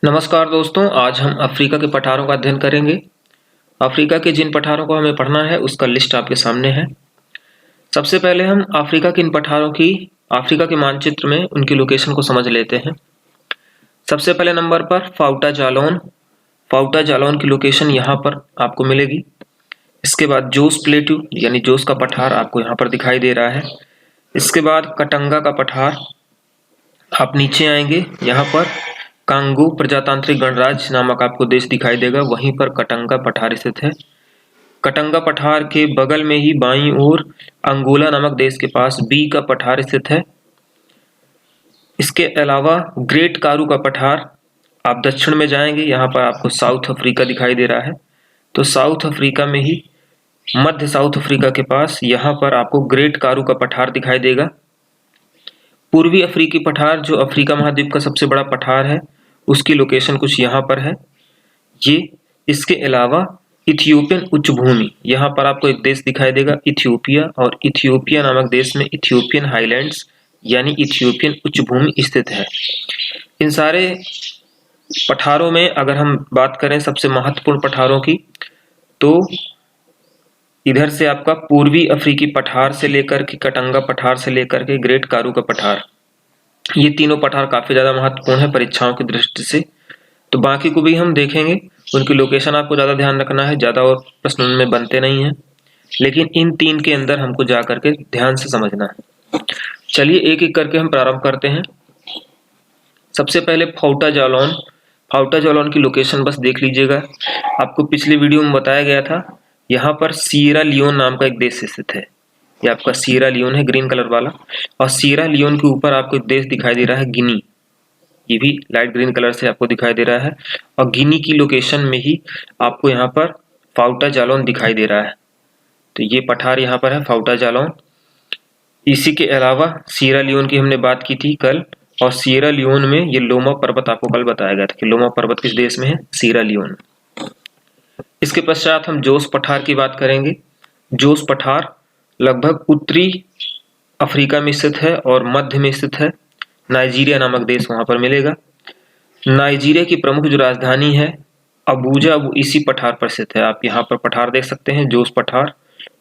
नमस्कार दोस्तों, आज हम अफ्रीका के पठारों का अध्ययन करेंगे। अफ्रीका के जिन पठारों को हमें पढ़ना है उसका लिस्ट आपके सामने है। सबसे पहले हम अफ्रीका के इन पठारों की अफ्रीका के मानचित्र में उनकी लोकेशन को समझ लेते हैं। सबसे पहले नंबर पर फाउटा जालौन। फाउटा जालौन की लोकेशन यहाँ पर आपको मिलेगी। इसके बाद जोस प्लेटू यानी जोस का पठार आपको यहाँ पर दिखाई दे रहा है। इसके बाद कटंगा का पठार, आप नीचे आएंगे यहाँ पर कांगो प्रजातांत्रिक गणराज्य नामक आपको देश दिखाई देगा, वहीं पर कटंगा पठार स्थित है। कटंगा पठार के बगल में ही बाईं ओर अंगोला नामक देश के पास बी का पठार स्थित है। इसके अलावा ग्रेट कारू का पठार, आप दक्षिण में जाएंगे यहाँ पर आपको साउथ अफ्रीका दिखाई दे रहा है। तो साउथ अफ्रीका में ही मध्य साउथ अफ्रीका के पास यहाँ पर आपको ग्रेट कारू का पठार दिखाई देगा। पूर्वी अफ्रीकी पठार जो अफ्रीका महाद्वीप का सबसे बड़ा पठार है, उसकी लोकेशन कुछ यहाँ पर है। ये इसके अलावा इथियोपियन उच्च भूमि, यहाँ पर आपको एक देश दिखाई देगा इथियोपिया, और इथियोपिया नामक देश में इथियोपियन हाईलैंड्स यानी इथियोपियन उच्च भूमि स्थित है। इन सारे पठारों में अगर हम बात करें सबसे महत्वपूर्ण पठारों की, तो इधर से आपका पूर्वी अफ्रीकी पठार से लेकर के कटंगा पठार से लेकर के ग्रेट कारू का पठार, ये तीनों पठार काफी ज्यादा महत्वपूर्ण है परीक्षाओं की दृष्टि से। तो बाकी को भी हम देखेंगे, उनकी लोकेशन आपको ज्यादा ध्यान रखना है, ज्यादा और प्रश्न उनमें बनते नहीं हैं, लेकिन इन तीन के अंदर हमको जा करके ध्यान से समझना है। चलिए एक एक करके हम प्रारंभ करते हैं। सबसे पहले फाउटा जालौन। फाउटा जालौन की लोकेशन बस देख लीजिएगा, आपको पिछली वीडियो में बताया गया था। यहाँ पर सिएरा लियोन नाम का एक देश स्थित है। ये आपका सिएरा लियोन है, ग्रीन कलर वाला, और सिएरा लियोन के ऊपर आपको एक देश दिखाई दे रहा है गिनी, ये भी लाइट ग्रीन कलर से आपको दिखाई दे रहा है। और गिनी की लोकेशन में ही आपको यहाँ पर फाउटा जालौन दिखाई दे रहा है। तो ये पठार यहाँ पर है फाउटा जालौन। इसी के अलावा सिएरा लियोन की हमने बात की थी कल, और सिएरा लियोन में ये लोमा पर्वत आपको कल बताया गया था कि लोमा पर्वत किस देश में है, सिएरा लियोन। इसके पश्चात हम जोस पठार की बात करेंगे। जोस पठार लगभग उत्तरी अफ्रीका में स्थित है और मध्य में स्थित है। नाइजीरिया नामक देश वहां पर मिलेगा। नाइजीरिया की प्रमुख जो राजधानी है अबूजा, वो इसी पठार पर स्थित है। आप यहाँ पर पठार देख सकते हैं, जोस पठार,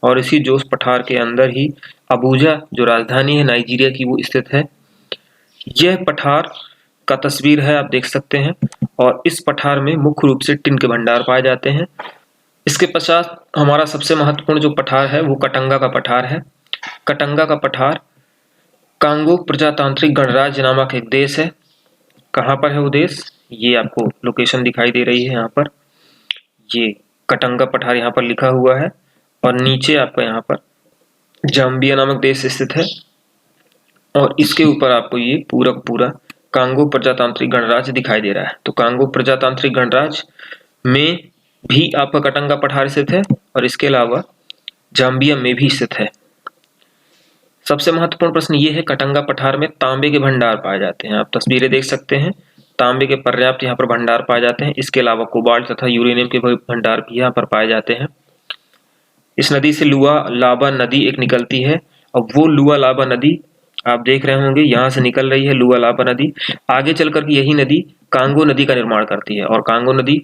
और इसी जोस पठार के अंदर ही अबूजा जो राजधानी है नाइजीरिया की, वो स्थित है। यह पठार का तस्वीर है, आप देख सकते हैं, और इस पठार में मुख्य रूप से टिन के भंडार पाए जाते हैं। इसके पश्चात हमारा सबसे महत्वपूर्ण जो पठार है वो कटंगा का पठार है। कटंगा का पठार कांगो प्रजातांत्रिक गणराज्य नामक एक देश है। कहाँ पर है वो देश, ये आपको लोकेशन दिखाई दे रही है यहाँ पर, ये कटंगा पठार यहाँ पर लिखा हुआ है, और नीचे आपका यहाँ पर जाम्बिया नामक देश स्थित है, और इसके ऊपर आपको ये पूरा कांगो प्रजातांत्रिक गणराज्य दिखाई दे रहा है। तो कांगो प्रजातांत्रिक गणराज्य में भी आपका कटंगा पठार स्थित है, और इसके अलावा जाम्बिया में भी स्थित है। सबसे महत्वपूर्ण प्रश्न ये है, कटंगा पठार में तांबे के भंडार पाए जाते हैं। आप तस्वीरें देख सकते हैं, तांबे के पर्याप्त यहाँ पर भंडार पाए जाते हैं। इसके अलावा कोबाल्ट तथा यूरेनियम के भंडार भी यहाँ पर पाए जाते हैं। इस नदी से लुआ लाबा नदी एक निकलती है, और वो लुआ लाबा नदी आप देख रहे होंगे यहाँ से निकल रही है लुआ लाबा नदी। आगे चलकर यही नदी कांगो नदी का निर्माण करती है, और कांगो नदी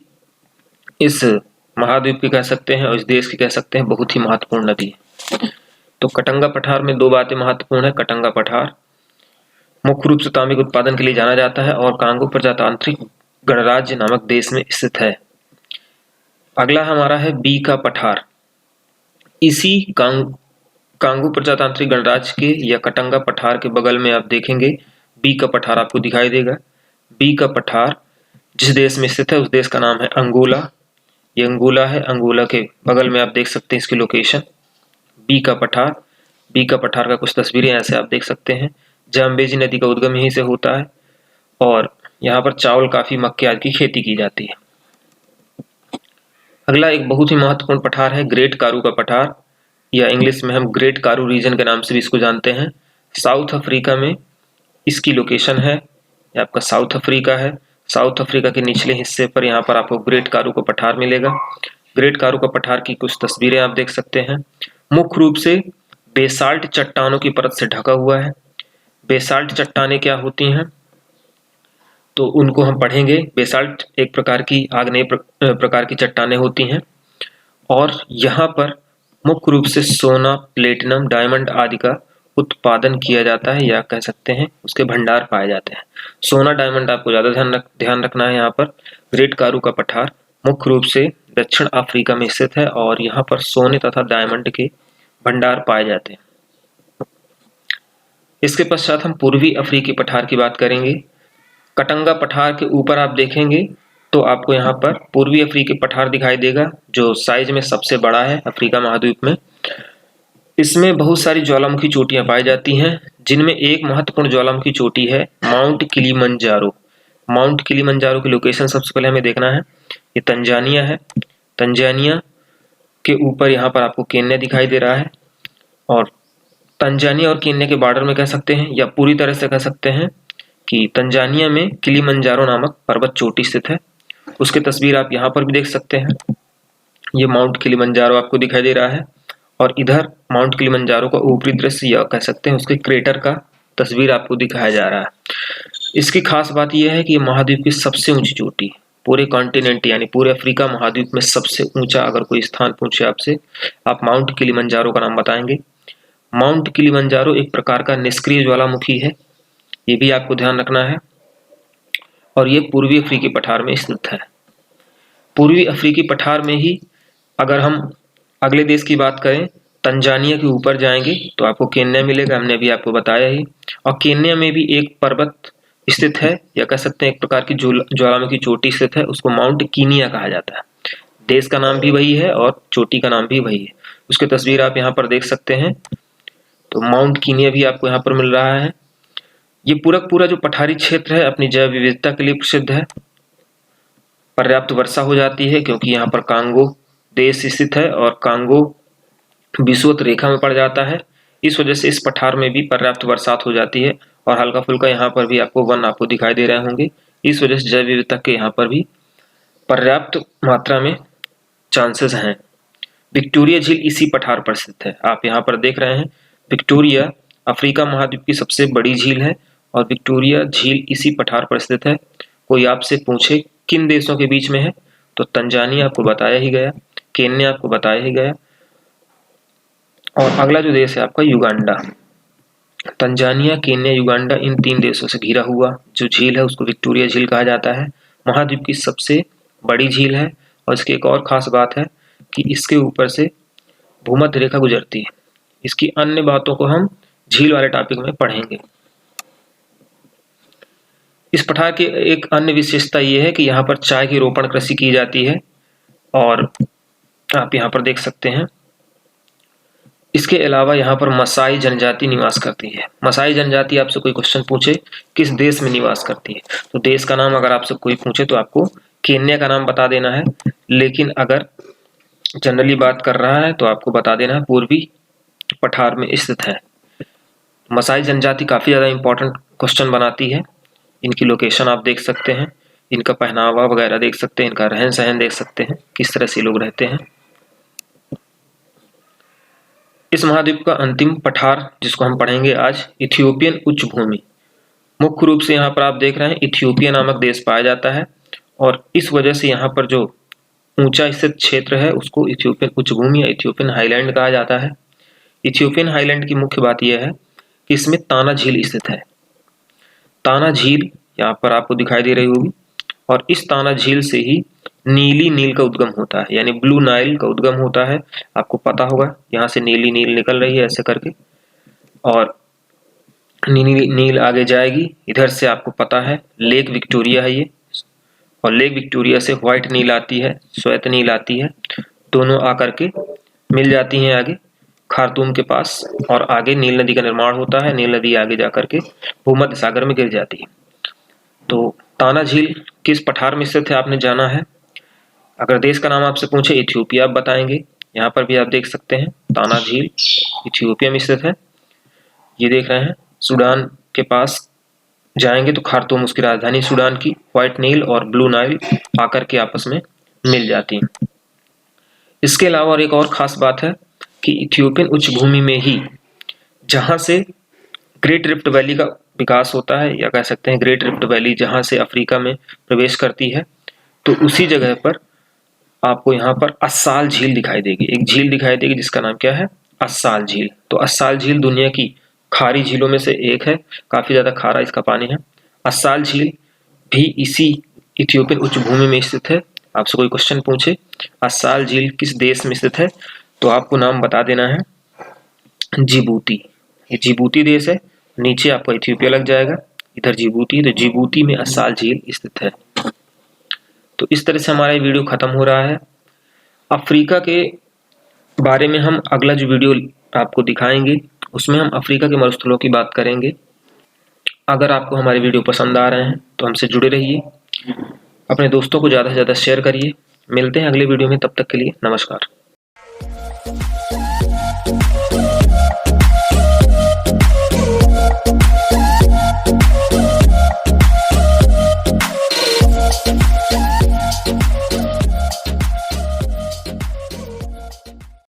इस महाद्वीप की कह सकते हैं और इस देश की कह सकते हैं बहुत ही महत्वपूर्ण नदी है। तो कटंगा पठार में दो बातें महत्वपूर्ण है। कटंगा पठार मुख्य रूप से तांबे के उत्पादन के लिए जाना जाता है, और कांगो प्रजातांत्रिक गणराज्य नामक देश में स्थित है। अगला हमारा है बी का पठार। इसी कांगो प्रजातांत्रिक गणराज्य के या कटंगा पठार के बगल में आप देखेंगे बी का पठार आपको दिखाई देगा। बी का पठार जिस देश में स्थित है उस देश का नाम है अंगोला। ये अंगोला है, अंगोला के बगल में आप देख सकते हैं इसकी लोकेशन बी का पठार। बी का पठार का कुछ तस्वीरें ऐसे आप देख सकते हैं। जाम्बेजी नदी का उद्गम यहीं से होता है, और यहाँ पर चावल, काफी, मक्के आदि की खेती की जाती है। अगला एक बहुत ही महत्वपूर्ण पठार है ग्रेट कारू का पठार, या इंग्लिश में हम ग्रेट कारू रीजन के नाम से भी इसको जानते हैं। साउथ अफ्रीका में इसकी लोकेशन है। ये आपका साउथ अफ्रीका है। साउथ अफ्रीका के निचले हिस्से पर यहाँ पर आपको ग्रेट कारू का पठार मिलेगा। ग्रेट कारू का पठार की कुछ तस्वीरें आप देख सकते हैं। मुख्य रूप से बेसाल्ट चट्टानों की परत से ढका हुआ है। बेसाल्ट चट्टानें क्या होती हैं, तो उनको हम पढ़ेंगे। बेसाल्ट एक प्रकार की आग्नेय प्रकार की चट्टानें होती हैं और यहाँ पर मुख्य रूप से सोना, प्लेटिनम, डायमंड आदि का उत्पादन किया जाता है, या कह सकते हैं उसके भंडार पाए जाते हैं। सोना, डायमंड आपको ज़्यादा ध्यान रखना है। यहाँ पर ग्रेट कारू का पठार मुख्य रूप से दक्षिण अफ्रीका में स्थित है और यहाँ पर सोने तथा डायमंड के भंडार पाए जाते हैं। इसके पश्चात हम पूर्वी अफ्रीकी पठार की बात करेंगे। कटंगा पठार के ऊपर आप देखेंगे तो आपको यहाँ पर पूर्वी अफ्रीकी पठार दिखाई देगा, जो साइज में सबसे बड़ा है अफ्रीका महाद्वीप में। इसमें बहुत सारी ज्वालामुखी चोटियां पाई जाती हैं, जिनमें एक महत्वपूर्ण ज्वालामुखी चोटी है माउंट किलिमंजारो। माउंट किलिमंजारो की लोकेशन सबसे पहले हमें देखना है। ये तंजानिया है। तंजानिया के ऊपर यहाँ पर आपको केन्या दिखाई दे रहा है और तंजानिया और केन्या के बॉर्डर में कह सकते हैं, या पूरी तरह से कह सकते हैं कि तंजानिया में किलिमंजारो नामक पर्वत चोटी स्थित है। उसकी तस्वीर आप यहाँ पर भी देख सकते हैं। ये माउंट किलिमंजारो आपको दिखाई दे रहा है और इधर माउंट किलिमंजारो का ऊपरी दृश्य, या कह सकते हैं उसके क्रेटर का तस्वीर आपको दिखाया जा रहा है। इसकी खास बात यह है कि ये महाद्वीप की सबसे ऊंची चोटी है। पूरे कॉन्टिनेंट यानी पूरे अफ्रीका महाद्वीप में सबसे ऊंचा अगर कोई स्थान पूछे आपसे, आप माउंट किलिमंजारो का नाम बताएंगे। माउंट किलिमंजारो एक प्रकार का निष्क्रिय ज्वालामुखी है, ये भी आपको ध्यान रखना है, और ये पूर्वी अफ्रीकी पठार में स्थित है। पूर्वी अफ्रीकी पठार में ही अगर हम अगले देश की बात करें, तंजानिया के ऊपर जाएंगे तो आपको केन्या मिलेगा, हमने अभी आपको बताया ही। और केन्या में भी एक पर्वत स्थित है, या कह सकते हैं एक प्रकार की ज्वालामुखी चोटी स्थित है, उसको माउंट कीनिया कहा जाता है। देश का नाम भी वही है और चोटी का नाम भी वही है। उसकी तस्वीर आप यहाँ पर देख सकते हैं। तो माउंट कीनिया भी आपको यहाँ पर मिल रहा है। ये पूरा जो पठारी क्षेत्र है अपनी जैव विविधता के लिए प्रसिद्ध है। पर्याप्त वर्षा हो जाती है क्योंकि यहाँ पर कांगो देश स्थित है और कांगो विषुवत रेखा में पड़ जाता है। इस वजह से इस पठार में भी पर्याप्त बरसात हो जाती है और हल्का फुल्का यहाँ पर भी आपको वन आपको दिखाई दे रहे होंगे। इस वजह से जैव विविधता के यहाँ पर भी पर्याप्त मात्रा में चांसेस हैं। विक्टोरिया झील इसी पठार पर स्थित है। आप यहाँ पर देख रहे हैं, विक्टोरिया अफ्रीका महाद्वीप की सबसे बड़ी झील है और विक्टोरिया झील इसी पठार पर स्थित है। कोई आपसे पूछे किन देशों के बीच में है, तो तंजानिया आपको बताया ही गया, केन्या आपको बताया ही गया, और अगला जो देश है आपका युगांडा। तंजानिया, केन्या, युगांडा, इन 3 देशों से घिरा हुआ जो झील है उसको विक्टोरिया झील कहा जाता है। महाद्वीप की सबसे बड़ी झील है और इसकी एक और खास बात है कि इसके ऊपर से भूमध्य रेखा गुजरती है। इसकी अन्य बातों को हम झील वाले टॉपिक में पढ़ेंगे। इस पठार की एक अन्य विशेषता यह है कि यहाँ पर चाय की रोपण कृषि की जाती है और आप यहाँ पर देख सकते हैं। इसके अलावा यहाँ पर मसाई जनजाति निवास करती है। मसाई जनजाति आपसे कोई क्वेश्चन पूछे किस देश में निवास करती है, तो देश का नाम अगर आपसे कोई पूछे तो आपको केन्या का नाम बता देना है, लेकिन अगर जनरली बात कर रहा है तो आपको बता देना है पूर्वी पठार में स्थित है। मसाई जनजाति काफी ज्यादा इंपॉर्टेंट क्वेश्चन बनाती है। इनकी लोकेशन आप देख सकते हैं, इनका पहनावा वगैरह देख सकते हैं, इनका रहन सहन देख सकते हैं, किस तरह से लोग रहते हैं। इस महाद्वीप का अंतिम पठार जिसको हम पढ़ेंगे आज, इथियोपियन उच्च भूमि। मुख्य रूप से यहाँ पर आप देख रहे हैं इथियोपिया नामक देश पाया जाता है और इस वजह से यहाँ पर जो ऊंचा स्थित क्षेत्र है उसको इथियोपियन उच्च भूमि या इथियोपियन हाईलैंड कहा जाता है। इथियोपियन हाईलैंड की मुख्य बात यह है कि इसमें ताना झील स्थित है। ताना झील यहाँ पर आपको दिखाई दे रही होगी और इस ताना झील से ही नीली नील का उद्गम होता है, यानी ब्लू नाइल का उद्गम होता है। आपको पता होगा यहाँ से नीली नील निकल रही है ऐसे करके और नीली नील आगे जाएगी। इधर से आपको पता है लेक विक्टोरिया है ये, और लेक विक्टोरिया से व्हाइट नील आती है, श्वेत नील आती है, दोनों आकर के मिल जाती हैं आगे खार्तूम के पास और आगे नील नदी का निर्माण होता है। नील नदी आगे जाकर के भूमध्य सागर में गिर जाती है। तो ताना झील किस पठार में स्थित है आपने जाना है। अगर देश का नाम आपसे पूछे इथियोपिया आप बताएंगे। यहाँ पर भी आप देख सकते हैं ताना झील इथियोपिया में स्थित है। ये देख रहे हैं सूडान के पास जाएंगे तो खार्तूम उसकी राजधानी सूडान की, व्हाइट नील और ब्लू नाइल आकर के आपस में मिल जाती हैं। इसके अलावा और एक और खास बात है कि इथियोपियन उच्च भूमि में ही जहां से ग्रेट रिफ्ट वैली का विकास होता है, या कह सकते हैं ग्रेट रिफ्ट वैली जहाँ से अफ्रीका में प्रवेश करती है, तो उसी जगह पर आपको यहाँ पर अस्साल झील दिखाई देगी। एक झील दिखाई देगी जिसका नाम क्या है, अस्साल झील। तो अस्साल झील दुनिया की खारी झीलों में से एक है, काफी ज्यादा खारा इसका पानी है। अस्साल झील भी इसी इथियोपियन उच्च भूमि में स्थित है। आपसे कोई क्वेश्चन पूछे अस्साल झील किस देश में स्थित है, तो आपको नाम बता देना है जिबूती। ये जिबूती देश है, नीचे आपका इथियोपिया लग जाएगा, इधर जिबूती, तो जिबूती में अस्साल झील स्थित है। तो इस तरह से हमारा ये वीडियो खत्म हो रहा है। अफ्रीका के बारे में हम अगला जो वीडियो आपको दिखाएंगे उसमें हम अफ्रीका के मरुस्थलों की बात करेंगे। अगर आपको हमारे वीडियो पसंद आ रहे हैं तो हमसे जुड़े रहिए, अपने दोस्तों को ज़्यादा से ज़्यादा शेयर करिए। मिलते हैं अगले वीडियो में, तब तक के लिए नमस्कार।